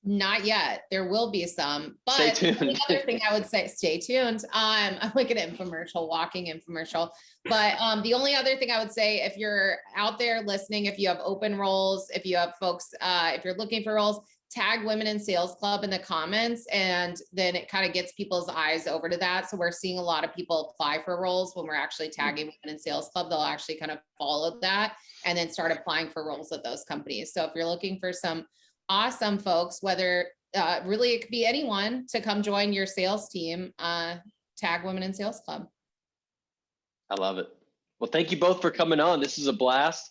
Not yet. There will be some, but stay tuned. The other thing I would say, stay tuned. I'm like an infomercial, walking infomercial. But the only other thing I would say, if you're out there listening, if you have open roles, if you have folks, if you're looking for roles, tag Women in Sales Club in the comments, and then it kind of gets people's eyes over to that. So we're seeing a lot of people apply for roles when we're actually tagging Women in Sales Club. They'll actually kind of follow that and then start applying for roles at those companies. So if you're looking for some awesome folks, whether really it could be anyone to come join your sales team, tag Women in Sales Club. I love it. Well, thank you both for coming on. This is a blast.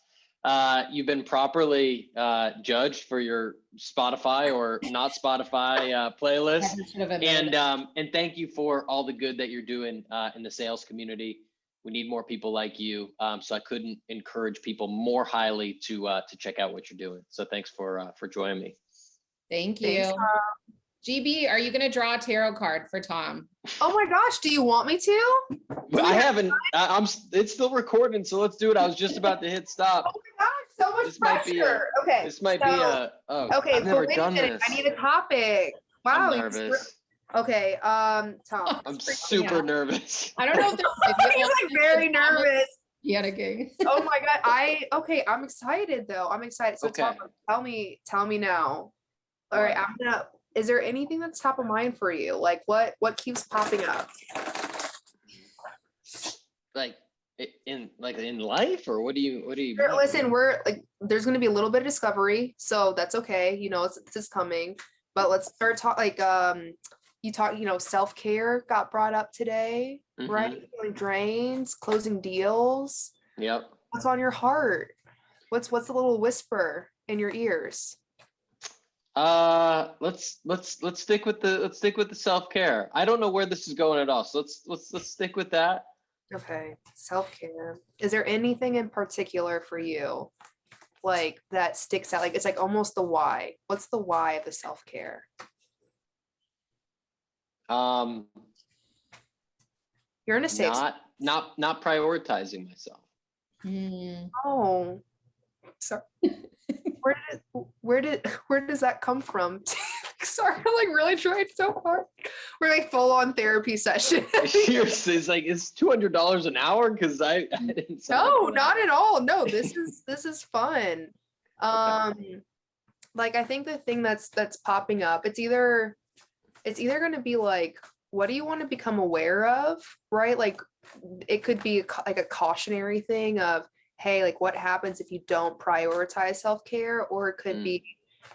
You've been properly judged for your Spotify or not Spotify playlist. And thank you for all the good that you're doing in the sales community. We need more people like you. So I couldn't encourage people more highly to check out what you're doing. So thanks for joining me. Thank you. Thanks, GB, are you going to draw a tarot card for Tom? Oh my gosh, do you want me to? I haven't. It's still recording, so let's do it. I was just about to hit stop. Oh my gosh, so much pressure. Okay. This might be a. Oh, okay, I've never wait done a minute. this. I need a topic. Wow. I'm nervous. Okay, Tom. I'm super nervous. I don't know if there's he's like very nervous. Panicking. Oh my god. I'm excited though. I'm excited. So okay. Tom, tell me now. All right, is there anything that's top of mind for you? Like what keeps popping up? Like in life, or what do you listen, we're like, there's going to be a little bit of discovery, so that's okay. This is coming, but let's start talking. Like, self-care got brought up today, right? Feeling drains, closing deals. Yep. What's on your heart? What's the little whisper in your ears? Let's stick with the self-care. I don't know where this is going at all, so let's stick with that. Okay, self-care. Is there anything in particular for you, like that sticks out? Like it's like almost the why. What's the why of the self-care? You're in a safe. Not prioritizing myself. Oh, sorry. Where does that come from? Sorry, I'm like really trying so hard. We're like full on therapy session. Seriously, it's like, it's $200 an hour? Because I didn't sign up No, for that. not at all. No, this is fun. Like I think the thing that's popping up, it's either going to be like, what do you want to become aware of, right? Like it could be like a cautionary thing of, hey, like what happens if you don't prioritize self-care, or it could be,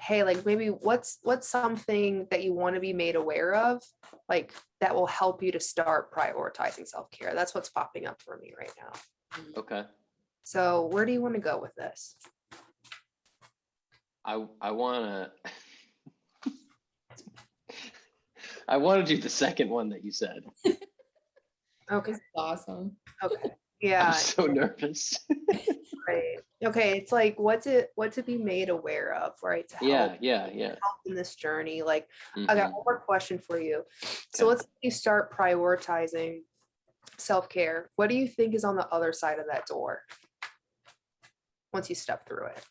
hey, like maybe what's something that you want to be made aware of, like that will help you to start prioritizing self-care. That's what's popping up for me right now. Okay. So where do you want to go with this? I want to do the second one that you said. Okay. This is awesome. Okay. Yeah. I'm so nervous. Right. Okay. It's like what to be made aware of, right? To help, Yeah. help in this journey. Like I Mhm. got one more question for you. So Okay. let's say you start prioritizing self-care. What do you think is on the other side of that door once you step through it?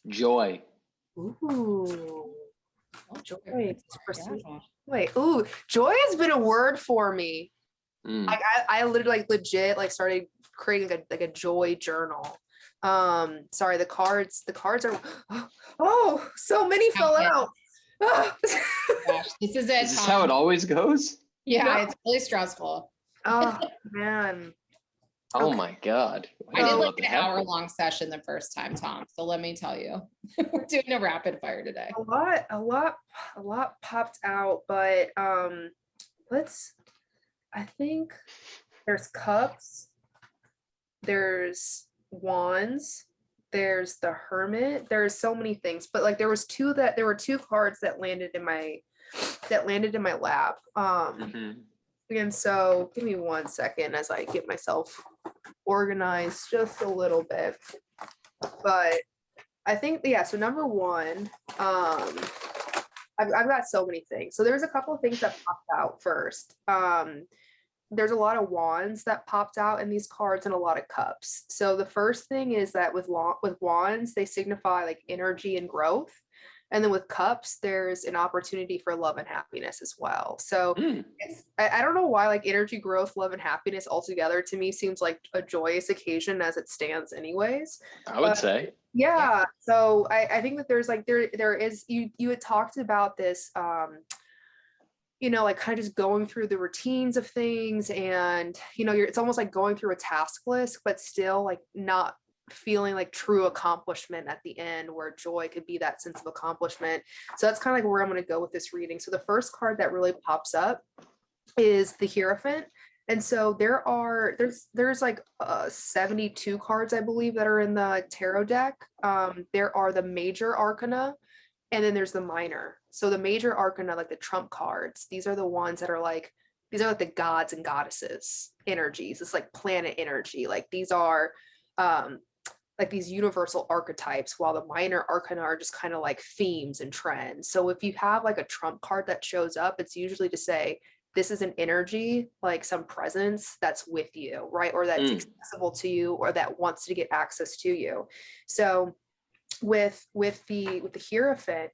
Joy. Ooh. Oh, Joy. yeah. Wait. Ooh, joy has been a word for me. Mm. I literally like legit like started creating a joy journal. Sorry, the cards are oh, so many fell Okay. out. Gosh, this is it. Is this Tom. how it always goes? Yeah, No. it's really stressful. Oh man. Oh Okay. my God. I did So- like an hour-long session the first time, Tom. So let me tell you, we're doing a rapid fire today. A lot popped out, but I think there's cups, there's wands, there's the hermit, there's so many things, but like there were two cards that landed in my lap. Mhm. And so give me 1 second as I get myself organized just a little bit. But I think, yeah, so number one, I've got so many things. So there's a couple of things that popped out first. There's a lot of wands that popped out in these cards and a lot of cups. So the first thing is that with wands, they signify like energy and growth. And then with cups, there's an opportunity for love and happiness as well. So I don't know why like energy, growth, love, and happiness altogether to me seems like a joyous occasion as it stands anyways. I would say. Yeah. So I think that there's like, there is, you had talked about this, like kind of just going through the routines of things and, it's almost like going through a task list, but still like not feeling like true accomplishment at the end, where joy could be that sense of accomplishment. So that's kind of like where I'm going to go with this reading. So the first card that really pops up is the Hierophant. And so there's like 72 cards, I believe, that are in the tarot deck. There are the major arcana, and then there's the minor. So the major arcana, like the trump cards, these are the ones that are like, these are like the gods and goddesses energies. It's like planet energy. Like these are like these universal archetypes, while the minor arcana are just kind of like themes and trends. So if you have like a trump card that shows up, it's usually to say, this is an energy, like some presence that's with you, right? Or that's accessible to you, or that wants to get access to you. So with the Hierophant,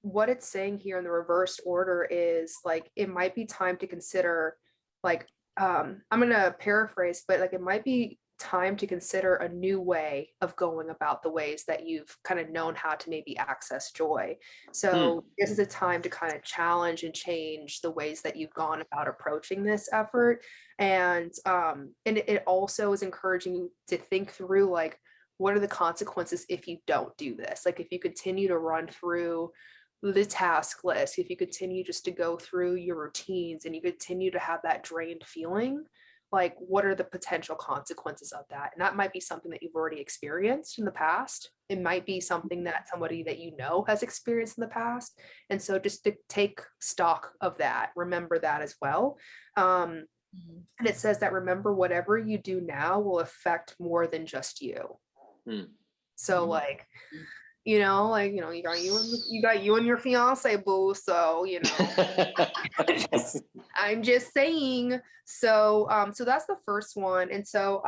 what it's saying here in the reversed order is like, it might be time to consider, like, I'm going to paraphrase, but like, it might be time to consider a new way of going about the ways that you've kind of known how to maybe access joy. So this is a time to kind of challenge and change the ways that you've gone about approaching this effort. And it also is encouraging you to think through, like, what are the consequences if you don't do this? Like if you continue to run through the task list, if you continue just to go through your routines and you continue to have that drained feeling, like what are the potential consequences of that? And that might be something that you've already experienced in the past. It might be something that somebody that you know has experienced in the past. And so just to take stock of that, remember that as well. And it says that, remember, whatever you do now will affect more than just you. So like, you know, like, you know, you got you and your fiance, boo. So, you know, I'm just saying. So, so that's the first one. And so,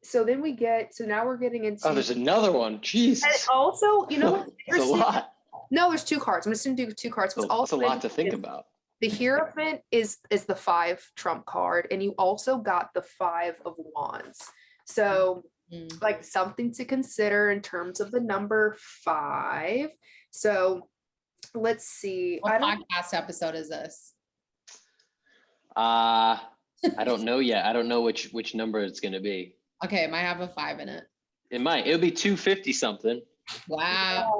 so then now we're getting into. Oh, there's another one. Jesus. And also, you know what? It's a lot. No, there's 2 cards. I'm just gonna do 2 cards. It's also a lot to think about. The Hierophant is the 5 trump card, and you also got the 5 of Wands. So like something to consider in terms of the number 5. So let's see. What podcast episode is this? I don't know yet. I don't know which number it's going to be. Okay, it might have a 5 in it. It might. It'll be 250 something. Wow.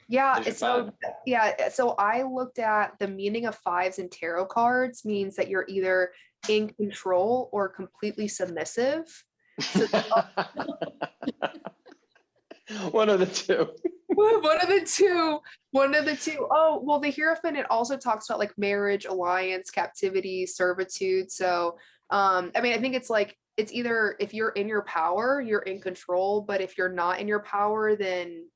Yeah. So I looked at the meaning of 5s in tarot cards means that you're either in control or completely submissive. So, One of the two. One of the two. Oh, well, the Hierophant, it also talks about like marriage, alliance, captivity, servitude. So, I mean, I think it's like, it's either if you're in your power, you're in control, but if you're not in your power, then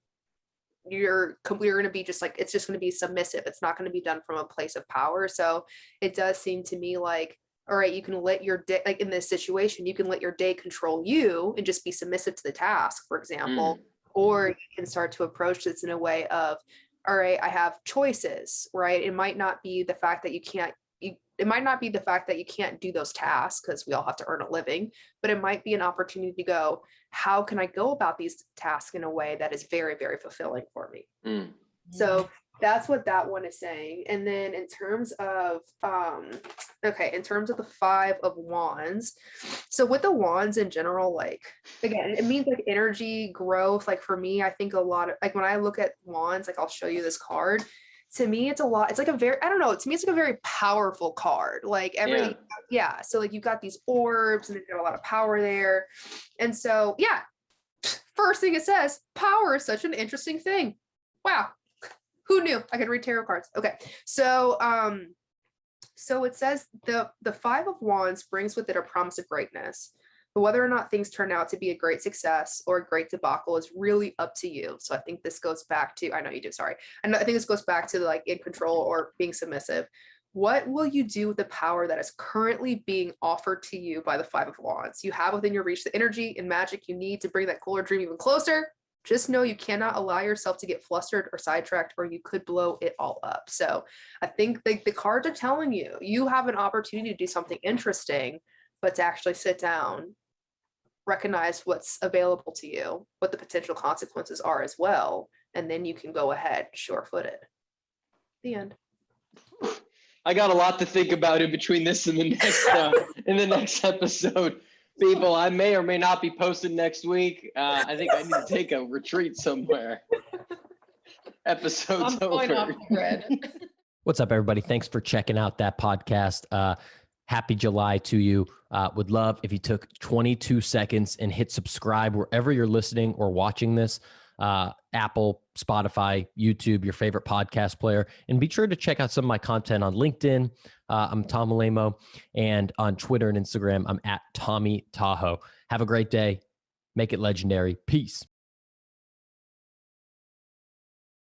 you're going to be just like, it's just going to be submissive. It's not going to be done from a place of power. So it does seem to me like, all right, you can let your day, like in this situation, you can let your day control you and just be submissive to the task, for example, or you can start to approach this in a way of, all right, I have choices, right? It might not be the fact that you can't do those tasks because we all have to earn a living, but it might be an opportunity to go, how can I go about these tasks in a way that is very, very fulfilling for me? So that's what that one is saying. And then in terms of, in terms of the 5 of Wands. So with the Wands in general, like, again, it means like energy, growth. Like for me, I think a lot of, like when I look at Wands, like I'll show you this card. To me, it's a lot. It's like a very, I don't know. To me, it's like a very powerful card. Like so like you've got these orbs and they've got a lot of power there. And so, yeah, first thing it says, power is such an interesting thing. Wow. Who knew I could read tarot cards? Okay. So, so it says the 5 of Wands brings with it a promise of greatness. But whether or not things turn out to be a great success or a great debacle is really up to you. So I think this goes back to, I know you do, sorry. I think this goes back to like in control or being submissive. What will you do with the power that is currently being offered to you by the 5 of Wands? You have within your reach the energy and magic you need to bring that goal or dream even closer. Just know you cannot allow yourself to get flustered or sidetracked, or you could blow it all up. So I think the cards are telling you, you have an opportunity to do something interesting, but to actually sit down, recognize what's available to you, what the potential consequences are as well, and then you can go ahead sure-footed. The end. I got a lot to think about in between this and the next episode. People, I may or may not be posted next week. I think I need to take a retreat somewhere. Episode's over. What's up, everybody? Thanks for checking out that podcast. Happy July to you. Would love if you took 22 seconds and hit subscribe wherever you're listening or watching this. Apple, Spotify, YouTube, your favorite podcast player. And be sure to check out some of my content on LinkedIn. I'm Tom Alemo, and on Twitter and Instagram, I'm at Tommy Tahoe. Have a great day. Make it legendary. Peace.